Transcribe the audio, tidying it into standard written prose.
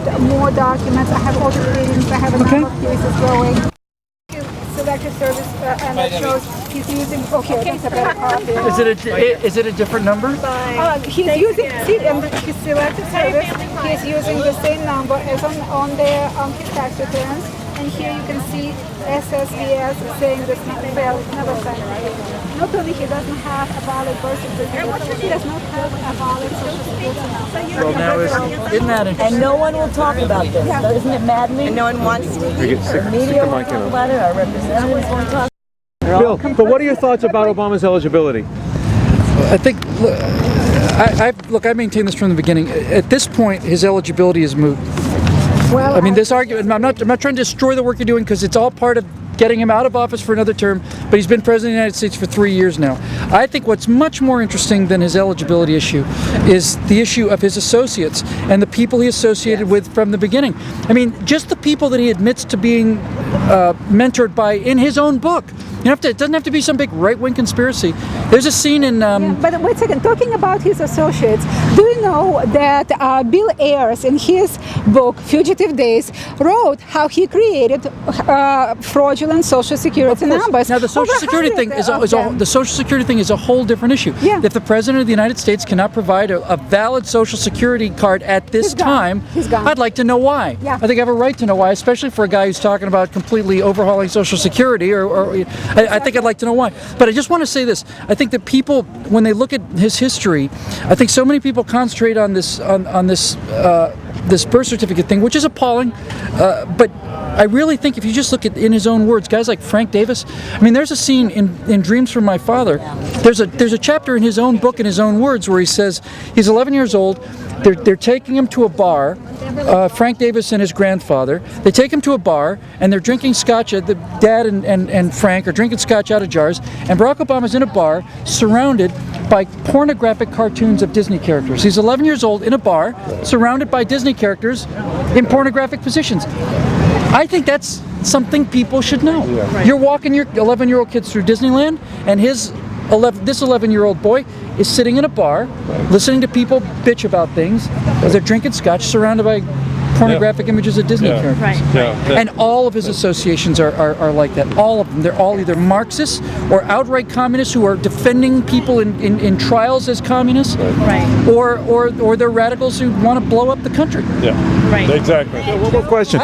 with more documents. I have all the readings. I have a number of cases going. Selective service, and it shows he's using. Okay, that's a better copy. Is it a different number? He's using. See, and his selective service. He's using the same number as on his tax returns. And here you can see SSVS saying this never signed. Not only he doesn't have a valid birth certificate, he does not have a valid social security number. Well, now isn't that interesting? And no one will talk about this. Yeah. Isn't it maddening? And no one wants to. The media won't talk about it. Our representatives won't talk. Bill, but what are your thoughts about Obama's eligibility? I think, I maintain this from the beginning. At this point, his eligibility is moot. Well, I mean, this argument, I'm not trying to destroy the work you're doing, because it's all part of getting him out of office for another term, but he's been president of the United States for 3 years now. I think what's much more interesting than his eligibility issue is the issue of his associates and the people he associated with from the beginning. I mean, just the people that he admits to being mentored by in his own book. It doesn't have to be some big right-wing conspiracy. There's a scene in... But wait a second, talking about his associates, do you know that Bill Ayers, in his book, Fugitive Days, wrote how he created fraudulent Social Security numbers? Now, the Social Security thing is a whole different issue. Yeah. If the President of the United States cannot provide a valid Social Security card at this time, I'd like to know why. Yeah. I think I have a right to know why, especially for a guy who's talking about completely overhauling Social Security, I think I'd like to know why. But I just want to say this. I think that people, when they look at his history, I think so many people concentrate on this this birth certificate thing, which is appalling. But I really think if you just look at, in his own words, guys like Frank Davis, I mean, there's a scene in Dreams from My Father. There's a chapter in his own book, in his own words, where he says he's 11 years old. They're taking him to a bar. Frank Davis and his grandfather. They take him to a bar and they're drinking scotch. The dad and Frank are drinking scotch out of jars. And Barack Obama's in a bar surrounded by pornographic cartoons of Disney characters. He's 11 years old in a bar surrounded by Disney characters in pornographic positions. I think that's something people should know. Yeah. You're walking your 11-year-old kids through Disneyland, and this 11-year-old boy is sitting in a bar, listening to people bitch about things as they're drinking scotch, surrounded by pornographic images of Disney characters. Yeah. And all of his associations are like that. All of them. They're all either Marxists or outright communists who are defending people in trials as communists, or they're radicals who want to blow up the country. Yeah, exactly. One more question.